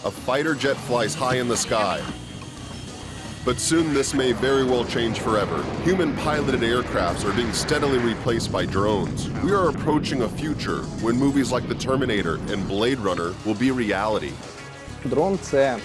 A fighter jet flies high in the sky. But soon this may very well change forever. Human-piloted aircrafts are being steadily replaced by drones. We are approaching a future when movies like The Terminator and Blade Runner will be reality. Дрон – це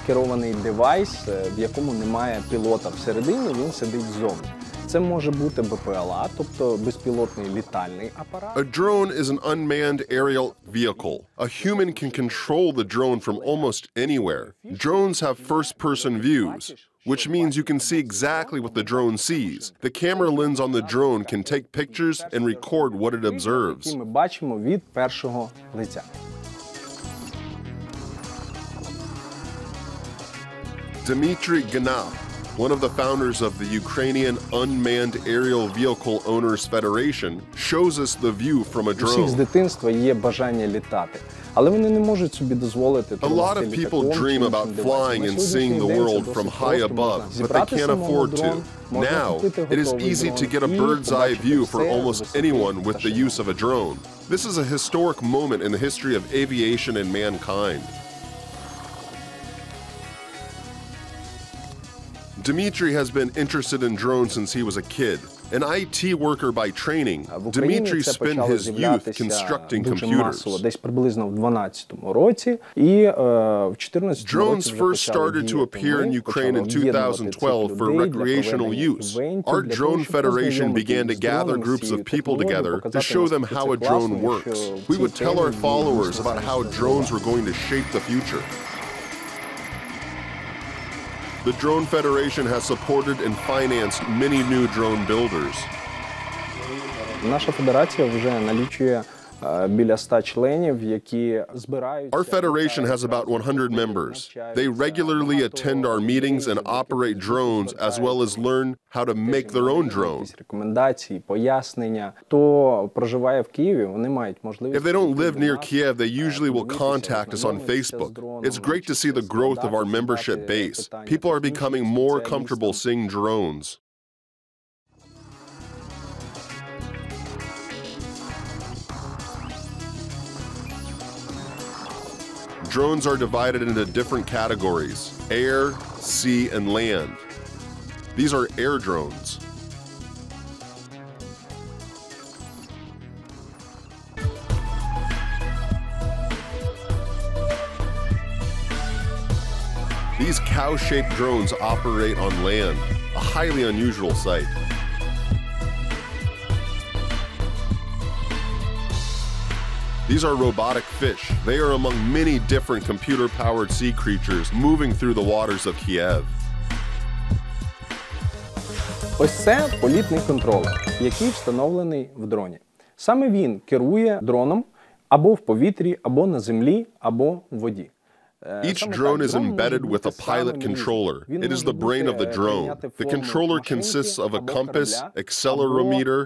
керований девайс, в якому немає пілота всередині, він сидить ззовні. Це може бути БПЛА, тобто безпілотний літальний апарат. A drone is an unmanned aerial vehicle. A human can control the drone from almost anywhere. Drones have first-person views, which means you can see exactly what the drone sees. The camera lens on the drone can take pictures and record what it observes. Які ми бачимо від першого лиця. Dmitry Ganap, one of the founders of the Ukrainian Unmanned Aerial Vehicle Owners Federation, shows us the view from a У всіх з drone. дитинства є бажання літати, але вони не можуть собі дозволити A lot of people dream about flying and seeing the world from high above, but they can't afford to. Now, it is easy to get a bird's eye view for almost anyone with the use of a drone. This is a historic moment in the history of aviation and mankind. Dmitry has been interested in drones since he was a kid. An IT worker by training, Dmitry spent his youth constructing computers. Десь приблизно в 12-му році, і в 14-му Drones first started to appear in Ukraine in 2012 for recreational use. Our drone federation began to gather groups of people together to show them how a drone works. We would tell our followers about how drones were going to shape the future. The Drone Federation has supported and financed many new drone builders. Наша федерація вже налічує біля 100 членів, які збираються. Our federation has about 100 members. They regularly attend our meetings and operate drones as well as learn how to make their own drone. Рекомендації, пояснення. Хто проживає в Києві, вони мають можливість. If they don't live near Kiev, they usually will contact us on Facebook. It's great to see the growth of our membership base. People are becoming more comfortable seeing drones. Drones are divided into different categories: air, sea, and land. These are air drones. These cow-shaped drones operate on land, a highly unusual sight. These are robotic fish. They are among many different computer-powered sea creatures moving through the waters of Kiev. Ось це політний контролер, який встановлений в дроні. Саме він керує дроном або в повітрі, або на землі, або в воді. Each drone is embedded with a pilot controller. It is the brain of the drone. The controller consists of a compass, accelerometer,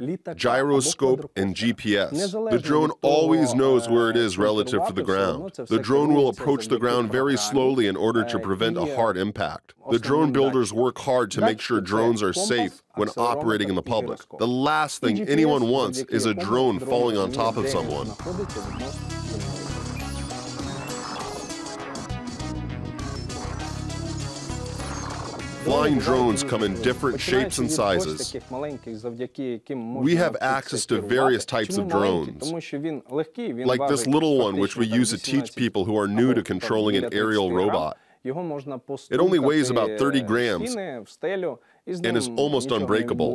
gyroscope, and GPS. The drone always knows where it is relative to the ground. The drone will approach the ground very slowly in order to prevent a hard impact. The drone builders work hard to make sure drones are safe when operating in the public. The last thing anyone wants is a drone falling on top of someone. Flying drones come in different shapes and sizes. We have access to various types of drones, like this little one which we use to teach people who are new to controlling an aerial robot. It only weighs about 30 grams and is almost unbreakable.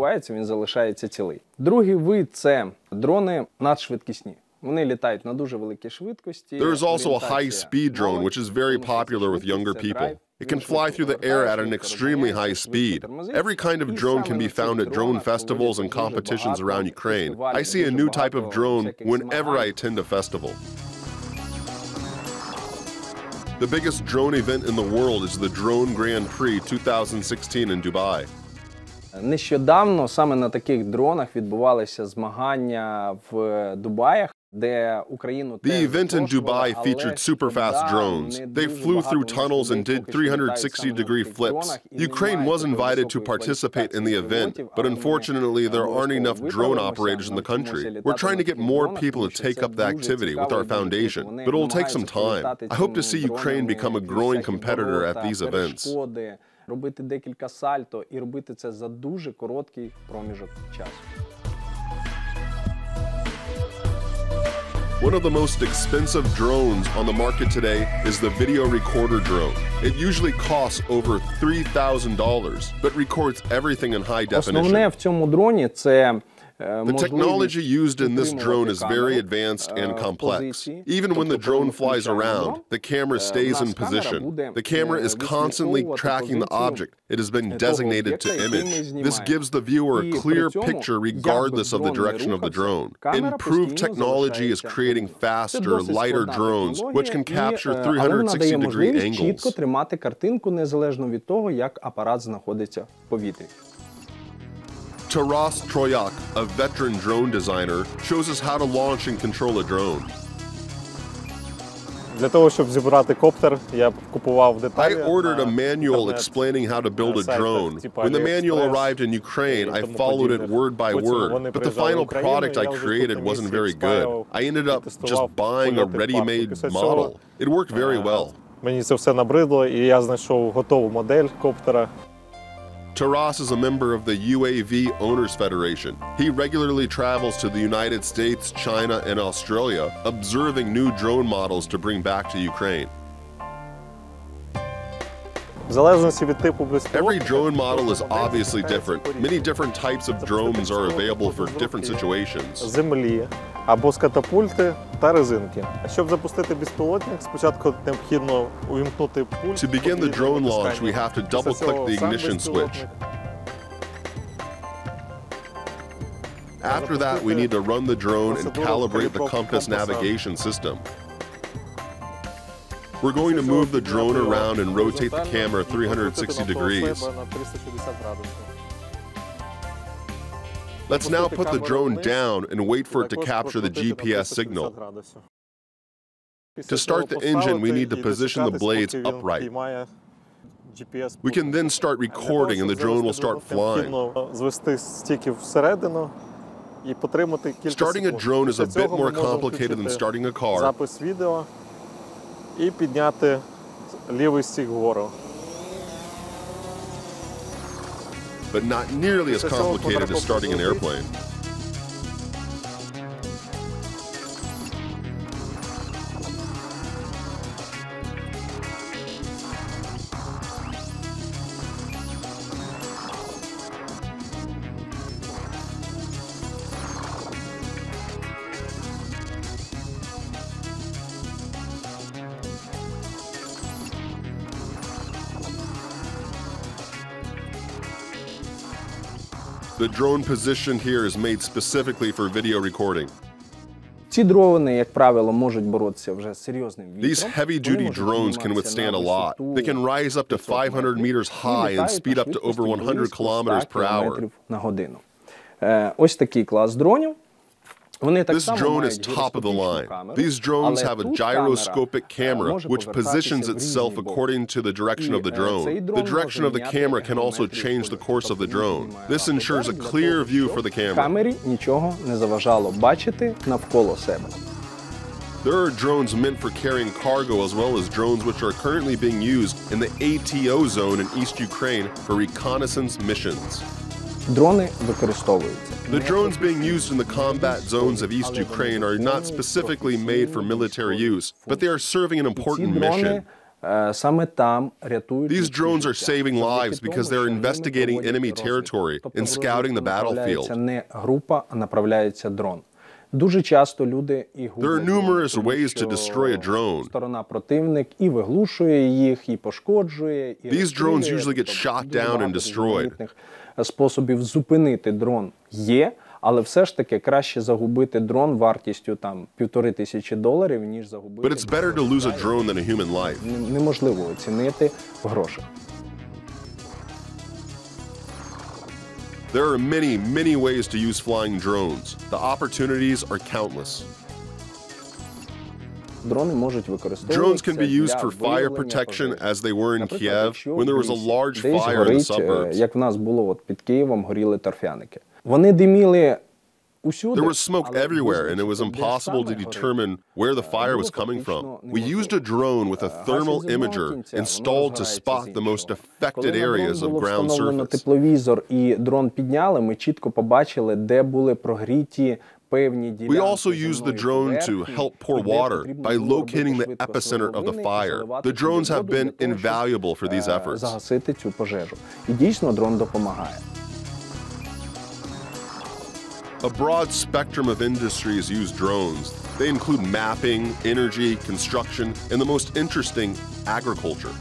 Другий вид – це дрони надшвидкісні. Вони літають на дуже великій швидкості. There is also a high-speed drone, which is very popular with younger people. It can fly through the air at an extremely high speed. Every kind of drone can be found at drone festivals and competitions around Ukraine. I see a new type of drone whenever I attend a festival. The biggest drone event in the world is the Drone Grand Prix 2016 in Dubai. Нещодавно саме на таких дронах відбувалися змагання в Дубаях. The event in Dubai featured super-fast drones. They flew through tunnels and did 360-degree flips. Ukraine was invited to participate in the event, but unfortunately there aren't enough drone operators in the country. We're trying to get more people to take up the activity with our foundation, but it will take some time. I hope to see Ukraine become a growing competitor at these events. Робити декілька сальто і робити це за дуже короткий проміжок часу. One of the most expensive drones on the market today is the video recorder drone. It usually costs over $3,000, but records everything in high definition. Основне в цьому дроні це The technology used in this drone is very advanced and complex. Even when the drone flies around, the camera stays in position. The camera is constantly tracking the object. It has been designated to image. This gives the viewer a clear picture regardless of the direction of the drone. Improved technology is creating faster, lighter drones, which can capture 360-degree angles. Чітко тримати картинку незалежно від того, як апарат знаходиться в повітрі. Taras Troyak, a veteran drone designer, shows us how to launch and control a drone. Для того, щоб зібрати коптер, я купував деталі. I ordered a manual explaining how to build a drone. When the manual arrived in Ukraine, I followed it word by word, but the final product I created wasn't very good. I ended up just buying a ready-made model. It worked very well. Мені це все набридло, і я знайшов готову модель коптера. Taras is a member of the UAV Owners Federation. He regularly travels to the United States, China, and Australia, observing new drone models to bring back to Ukraine. Every drone model is obviously different. Many different types of drones are available for different situations. Землі або з катапульти та резинки. Щоб запустити безпілотник, спочатку необхідно увімкнути пульт. To begin the drone launch, we have to double-click the ignition switch. After that, we need to run the drone and calibrate the compass navigation system. We're going to move the drone around and rotate the camera 360 degrees. Let's now put the drone down and wait for it to capture the GPS signal. To start the engine, we need to position the blades upright. We can then start recording and the drone will start flying. Starting a drone is a bit more complicated than starting a car. І підняти лівий стік вгору. But not nearly as complicated as starting an airplane. The drone position here is made specifically for video recording. Ці дрони, як правило, можуть боротися вже з серйозним вітром. These heavy-duty drones can withstand a lot. They can rise up to 500 meters high and speed up to over 100 kilometers per hour. На годину. Ось такий клас дронів. This drone is top of the line. These drones have a gyroscopic camera which positions itself according to the direction of the drone. The direction of the camera can also change the course of the drone. This ensures a clear view for the camera. Камері нічого не заважало бачити навколо себе. There are drones meant for carrying cargo as well as drones which are currently being used in the ATO zone in East Ukraine for reconnaissance missions. Дрони використовуються. The drones being used in the combat zones of East Ukraine are not specifically made for military use, but they are serving an important mission. These drones are saving lives because they're investigating enemy territory and scouting the battlefield. Дуже часто люди і There are numerous ways to destroy a drone. Сторона противник і виглушує їх, і пошкоджує. These drones usually get shot down and destroyed. Способів зупинити дрон є, але все ж таки краще загубити дрон вартістю там $1500, ніж загубити. But it's better to lose a drone than a human life. Неможливо оцінити в грошах. There are many, many ways to use flying drones. The opportunities are countless. дрони можуть використовуватися Drones can be used для for fire виявлення protection пожежі. as they were in Наприклад, Kiev якщо when there was в a лісі large десь fire in the горить, suburbs. як в нас було от під Києвом, горіли торфяники. Вони диміли усюди. There was smoke але everywhere, and it was визначити, де impossible to саме горить, determine where the fire was coming from. We used a drone with a thermal imager installed to spot the most affected areas of ground surface. Тепловізор і дрон підняли, ми чітко побачили, де були прогріті певні ділянки. We also used the drone to help pour water by locating the epicenter of the fire. The drones have been invaluable for these efforts. Загасити цю пожежу. І дійсно дрон допомагає. A broad spectrum of industries use drones. They include mapping, energy, construction, and the most interesting, agriculture.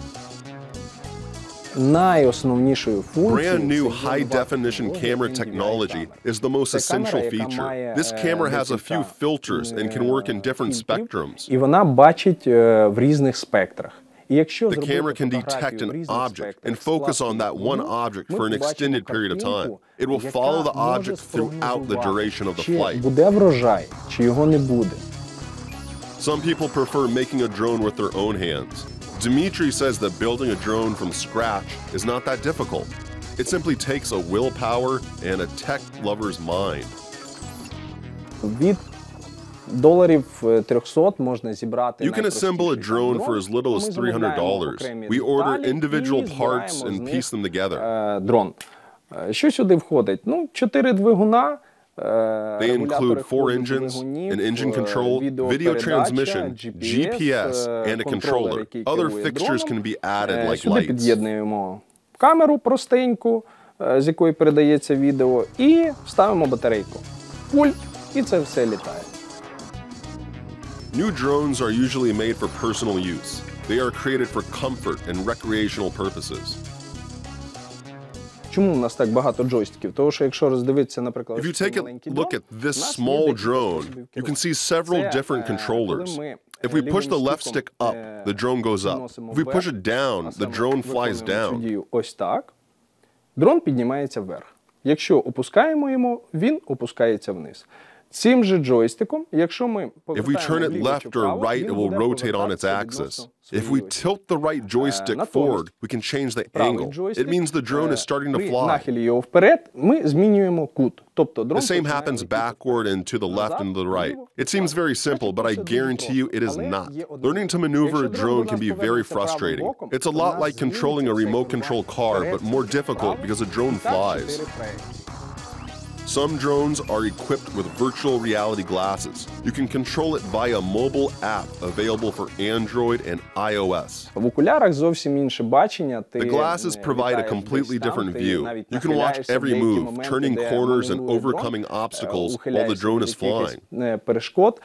Найосновнішою функцією Brand new high-definition camera technology is the most essential feature. This camera has a few filters and can work in different spectrums. І вона бачить в різних спектрах. І якщо The camera can detect an object and focus on that one object for an extended period of time. It will follow the object throughout the duration of the flight. Чи буде врожай, чи його не буде. Some people prefer making a drone with their own hands. Dmitry says that building a drone from scratch is not that difficult. It simply takes a willpower and a tech lover's mind. Від $300 можна зібрати You can assemble a drone for as little as $300. We order individual parts and piece them together. Дрон. Що сюди входить? 4 двигуна, They include 4 engines, an engine control, video transmission, GPS, and a controller. Other fixtures can be added like сюди lights. під'єднуємо камеру простеньку, з якої передається відео, і ставимо батарейку. Пульт, і це все літає. New drones are usually made for personal use. They are created for comfort and recreational purposes. Чому у нас так багато джойстиків? Тому що якщо роздивитися, наприклад, If you take a look at this small drone, you can see several different controllers. If we push the left stick up, the drone goes up. If we push it down, the drone flies down. Ось так. Дрон піднімається вверх. Якщо опускаємо його, він опускається вниз. Цим же джойстиком, якщо ми If we turn it left or right, it will rotate on its axis. If we tilt the right joystick forward, we can change the angle. It means the drone is starting to при fly. нахилі його вперед, ми змінюємо кут. Тобто дрон The same happens backward and to the left and to the right. It seems very simple, but I guarantee you it is not. Learning to maneuver a drone can be very frustrating. It's a lot like controlling a remote control car, but more difficult because a drone flies. Some drones are equipped with virtual reality glasses. You can control it via a mobile app available for Android and iOS. В окулярах зовсім інше бачення. The glasses provide a completely different view. You can watch every move, turning corners and overcoming obstacles while the drone is flying. Перешкод.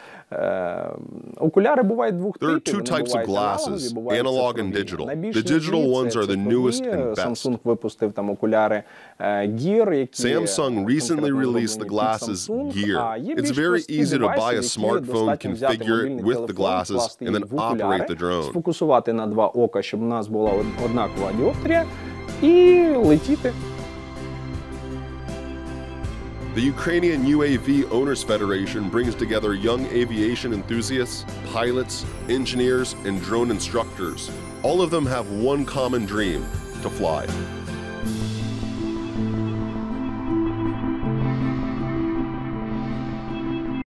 Окуляри бувають двох There are типів. two types of glasses, analog and digital. The digital ones are the newest and best. Samsung випустив там окуляри Gear, які Samsung recently released the glasses Gear. It's very easy to buy a smartphone, configure it with the glasses, and then operate the drone. Сфокусувати на два ока, щоб у нас була однакова діоптрія, і летіти. The Ukrainian UAV Owners Federation brings together young aviation enthusiasts, pilots, engineers, and drone instructors. All of them have one common dream: to fly.